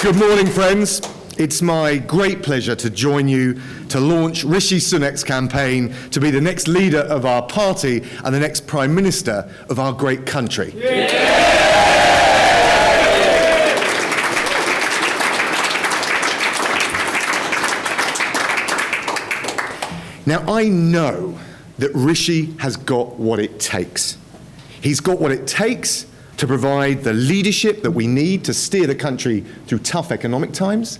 Good morning, friends. It's my great pleasure to join you to launch Rishi Sunak's campaign to be the next leader of our party and the next Prime Minister of our great country. Now, I know that Rishi has got what it takes. He's got what it takes to provide the leadership that we need to steer the country through tough economic times.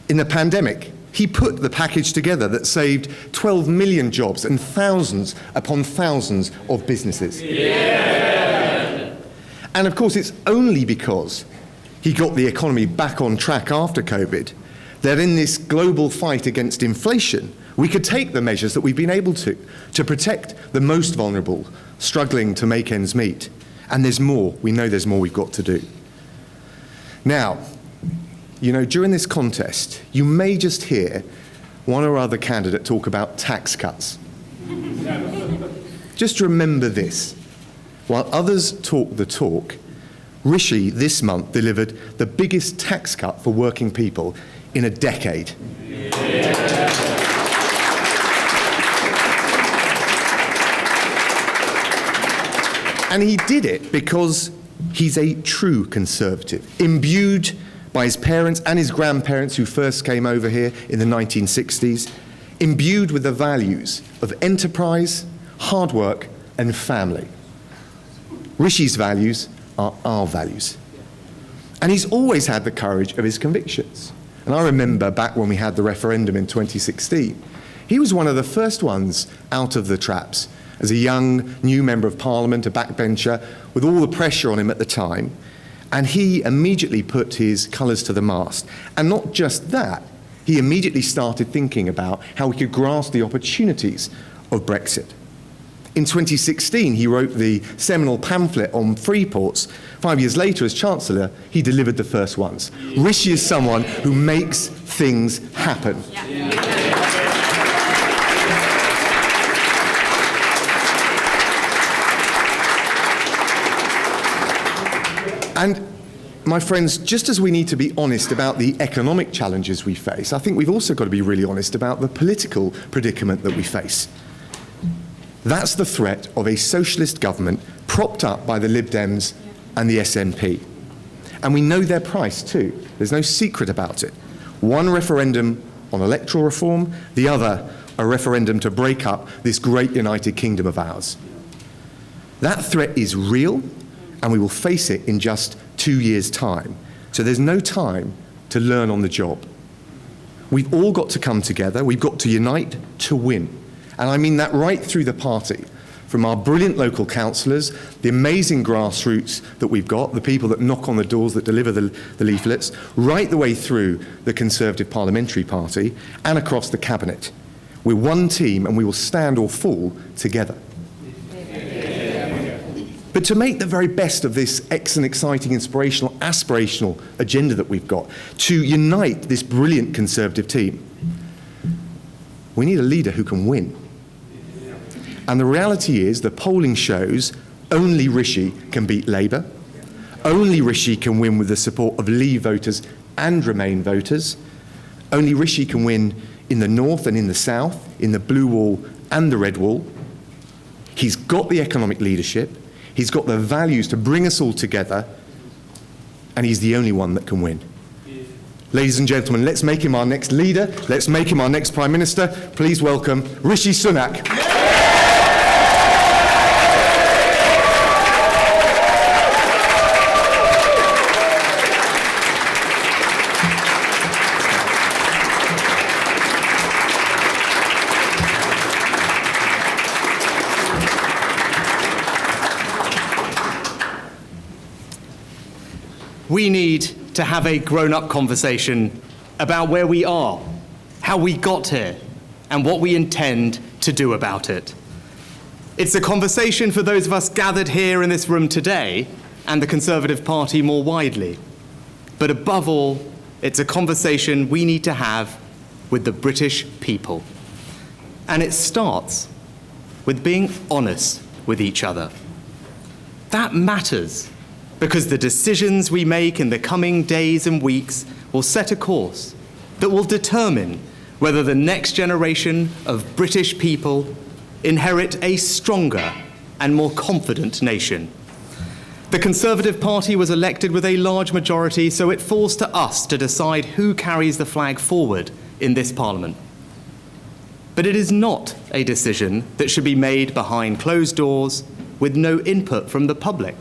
In the pandemic, he put the package together that saved 12 million jobs and thousands upon thousands of businesses. Yeah. And of course, it's only because he got the economy back on track after COVID that in this global fight against inflation, we could take the measures that we've been able to protect the most vulnerable, struggling to make ends meet. And there's more. We know there's more we've got to do. Now, you know, during this contest, you may just hear one or other candidate talk about tax cuts. Just remember this. While others talk the talk, Rishi this month delivered the biggest tax cut for working people in a decade. And he did it because he's a true conservative, imbued by his parents and his grandparents who first came over here in the 1960s, imbued with the values of enterprise, hard work, and family. Rishi's values are our values. And he's always had the courage of his convictions. And I remember back when we had the referendum in 2016, he was one of the first ones out of the traps as a young new member of parliament, a backbencher, with all the pressure on him at the time. And he immediately put his colours to the mast. And not just that, he immediately started thinking about how we could grasp the opportunities of Brexit. In 2016, he wrote the seminal pamphlet on free ports. 5 years later, as Chancellor, he delivered the first ones. Rishi is someone who makes things happen. And my friends, just as we need to be honest about the economic challenges we face, I think we've also got to be really honest about the political predicament that we face. That's the threat of a socialist government propped up by the Lib Dems and the SNP. And we know their price too. There's no secret about it. One referendum on electoral reform, the other a referendum to break up this great United Kingdom of ours. That threat is real, and we will face it in just 2 years' time. So there's no time to learn on the job. We've all got to come together. We've got to unite to win. And I mean that right through the party, from our brilliant local councillors, the amazing grassroots that we've got, the people that knock on the doors, that deliver the leaflets, right the way through the Conservative Parliamentary Party and across the Cabinet. We're one team and we will stand or fall together. But to make the very best of this excellent, exciting, inspirational, aspirational agenda that we've got, to unite this brilliant Conservative team, we need a leader who can win. And the reality is, the polling shows only Rishi can beat Labour. Only Rishi can win with the support of Leave voters and Remain voters. Only Rishi can win in the north and in the south, in the blue wall and the red wall. He's got the economic leadership. He's got the values to bring us all together, and he's the only one that can win. Ladies and gentlemen, let's make him our next leader. Let's make him our next Prime Minister. Please welcome Rishi Sunak. We need to have a grown-up conversation about where we are, how we got here, and what we intend to do about it. It's a conversation for those of us gathered here in this room today and the Conservative Party more widely. But above all, it's a conversation we need to have with the British people. And it starts with being honest with each other. That matters because the decisions we make in the coming days and weeks will set a course that will determine whether the next generation of British people inherit a stronger and more confident nation. The Conservative Party was elected with a large majority, so it falls to us to decide who carries the flag forward in this Parliament. But it is not a decision that should be made behind closed doors with no input from the public.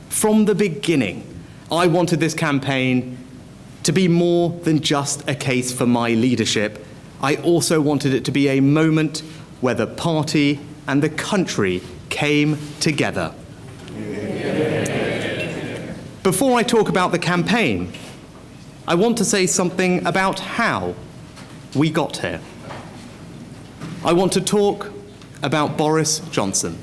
From the beginning, I wanted this campaign to be more than just a case for my leadership. I also wanted it to be a moment where the party and the country came together. Before I talk about the campaign, I want to say something about how we got here. I want to talk about Boris Johnson.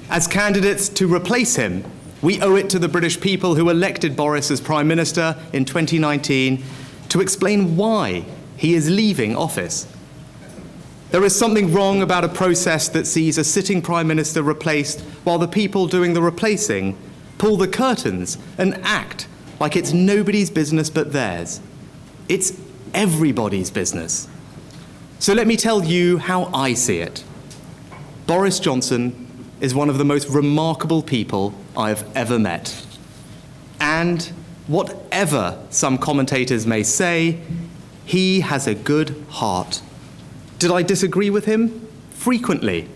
As candidates to replace him, we owe it to the British people who elected Boris as Prime Minister in 2019 to explain why he is leaving office. There is something wrong about a process that sees a sitting Prime Minister replaced while the people doing the replacing pull the curtains and act like it's nobody's business but theirs. It's everybody's business. So let me tell you how I see it. Boris Johnson is one of the most remarkable people I have ever met. And whatever some commentators may say, he has a good heart. Did I disagree with him? Frequently.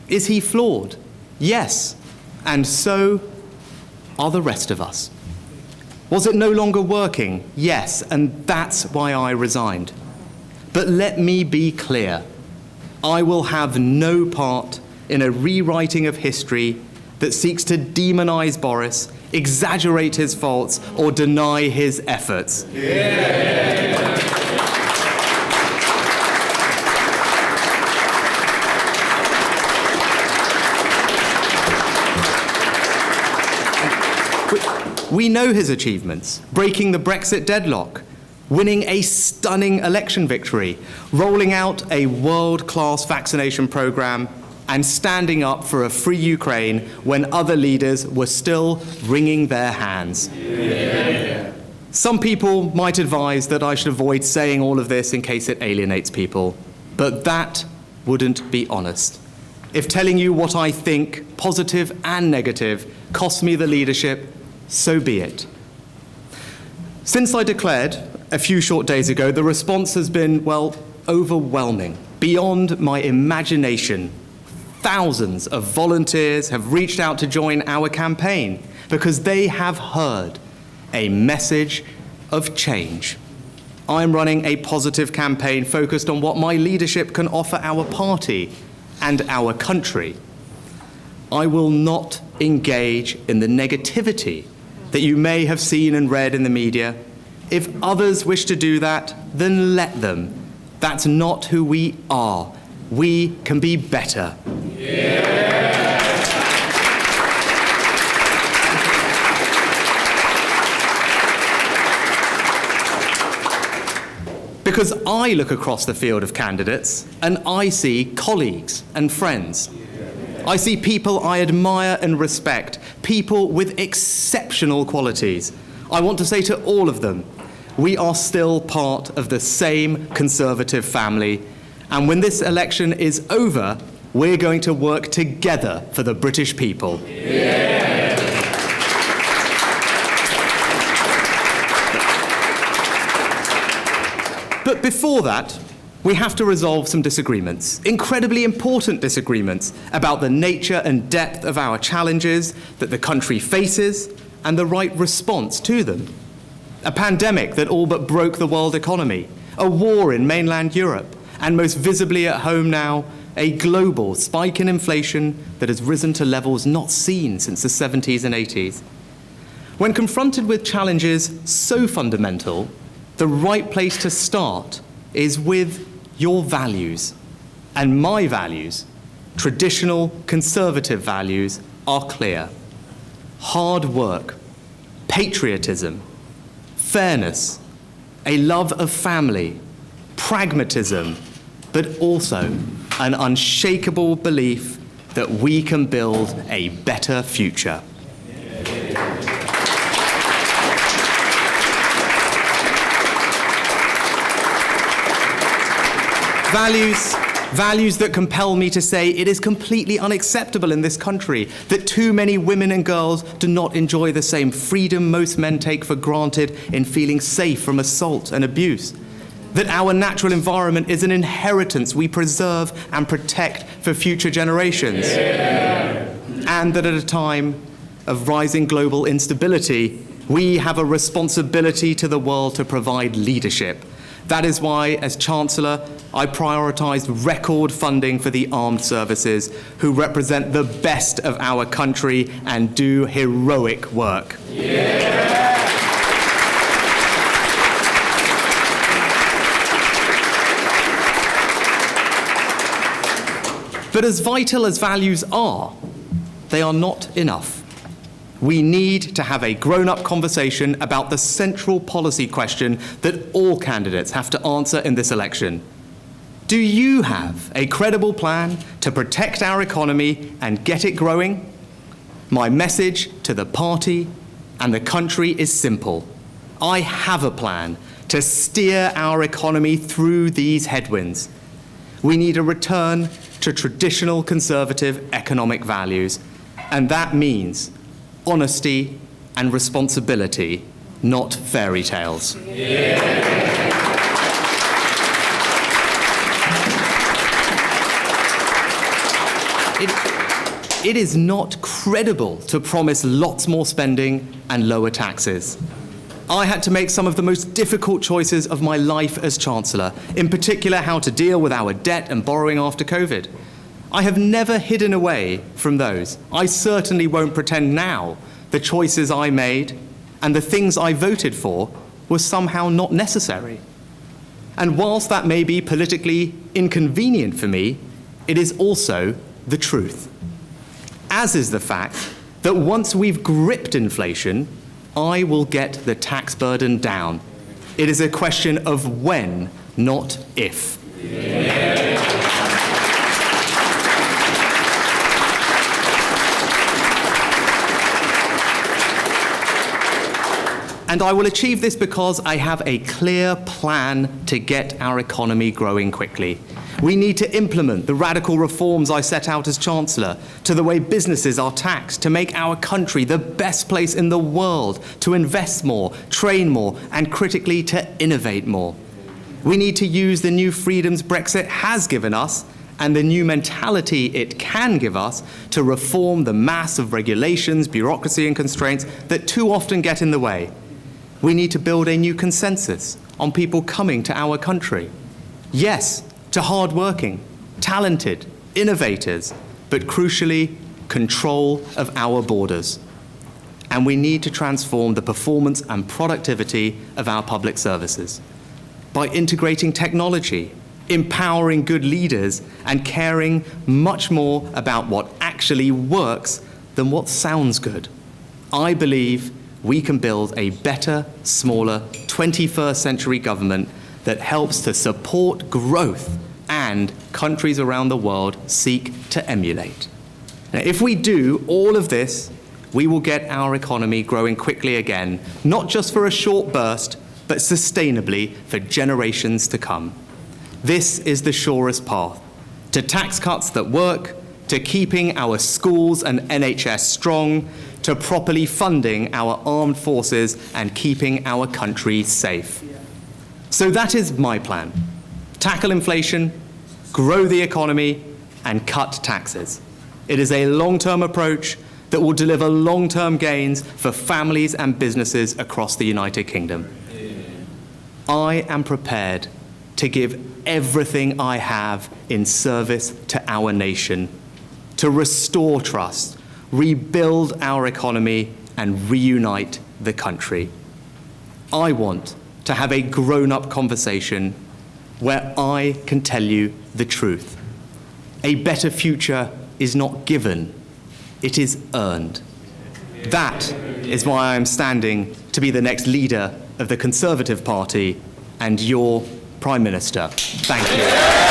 Is he flawed? Yes. And so are the rest of us. Was it no longer working? Yes, and that's why I resigned. But let me be clear. I will have no part in a rewriting of history that seeks to demonize Boris, exaggerate his faults, or deny his efforts. Yeah. We know his achievements: breaking the Brexit deadlock, winning a stunning election victory, rolling out a world-class vaccination programme, and standing up for a free Ukraine when other leaders were still wringing their hands. Yeah. Some people might advise that I should avoid saying all of this in case it alienates people, but that wouldn't be honest. If telling you what I think, positive and negative, costs me the leadership, so be it. Since I declared a few short days ago, the response has been, well, overwhelming, beyond my imagination. Thousands of volunteers have reached out to join our campaign because they have heard a message of change. I'm running a positive campaign focused on what my leadership can offer our party and our country. I will not engage in the negativity that you may have seen and read in the media. If others wish to do that, then let them. That's not who we are. We can be better. Yeah. Because I look across the field of candidates and I see colleagues and friends. I see people I admire and respect, people with exceptional qualities. I want to say to all of them, we are still part of the same Conservative family, and when this election is over, we're going to work together for the British people. Yeah. But before that, we have to resolve some disagreements, incredibly important disagreements, about the nature and depth of our challenges that the country faces and the right response to them. A pandemic that all but broke the world economy, a war in mainland Europe, and most visibly at home now, a global spike in inflation that has risen to levels not seen since the 70s and 80s. When confronted with challenges so fundamental, the right place to start is with your values. And my values, traditional conservative values, are clear. Hard work, patriotism, fairness, a love of family, pragmatism, but also an unshakable belief that we can build a better future. Values that compel me to say it is completely unacceptable in this country that too many women and girls do not enjoy the same freedom most men take for granted in feeling safe from assault and abuse. That our natural environment is an inheritance we preserve and protect for future generations. Yeah. And that at a time of rising global instability, we have a responsibility to the world to provide leadership. That is why, as Chancellor, I prioritised record funding for the armed services, who represent the best of our country and do heroic work. Yeah. But as vital as values are, they are not enough. We need to have a grown-up conversation about the central policy question that all candidates have to answer in this election. Do you have a credible plan to protect our economy and get it growing? My message to the party and the country is simple. I have a plan to steer our economy through these headwinds. We need a return to traditional conservative economic values, and that means honesty and responsibility, not fairy tales. Yeah. It is not credible to promise lots more spending and lower taxes. I had to make some of the most difficult choices of my life as Chancellor, in particular how to deal with our debt and borrowing after COVID. I have never hidden away from those. I certainly won't pretend now the choices I made and the things I voted for were somehow not necessary. And whilst that may be politically inconvenient for me, it is also the truth. As is the fact that once we've gripped inflation, I will get the tax burden down. It is a question of when, not if. Yeah. And I will achieve this because I have a clear plan to get our economy growing quickly. We need to implement the radical reforms I set out as Chancellor to the way businesses are taxed, to make our country the best place in the world, to invest more, train more, and critically to innovate more. We need to use the new freedoms Brexit has given us and the new mentality it can give us to reform the mass of regulations, bureaucracy, and constraints that too often get in the way. We need to build a new consensus on people coming to our country. Yes, to hard-working, talented, innovators, but crucially, control of our borders. And we need to transform the performance and productivity of our public services by integrating technology, empowering good leaders, and caring much more about what actually works than what sounds good. I believe we can build a better, smaller, 21st century government that helps to support growth and countries around the world seek to emulate. Now, if we do all of this, we will get our economy growing quickly again, not just for a short burst, but sustainably for generations to come. This is the surest path to tax cuts that work, to keeping our schools and NHS strong, to properly funding our armed forces and keeping our country safe. So that is my plan. Tackle inflation, grow the economy, and cut taxes. It is a long-term approach that will deliver long-term gains for families and businesses across the United Kingdom. I am prepared to give everything I have in service to our nation, to restore trust, rebuild our economy, and reunite the country. I want to have a grown-up conversation where I can tell you the truth. A better future is not given, it is earned. That is why I am standing to be the next leader of the Conservative Party and your Prime Minister. Thank you.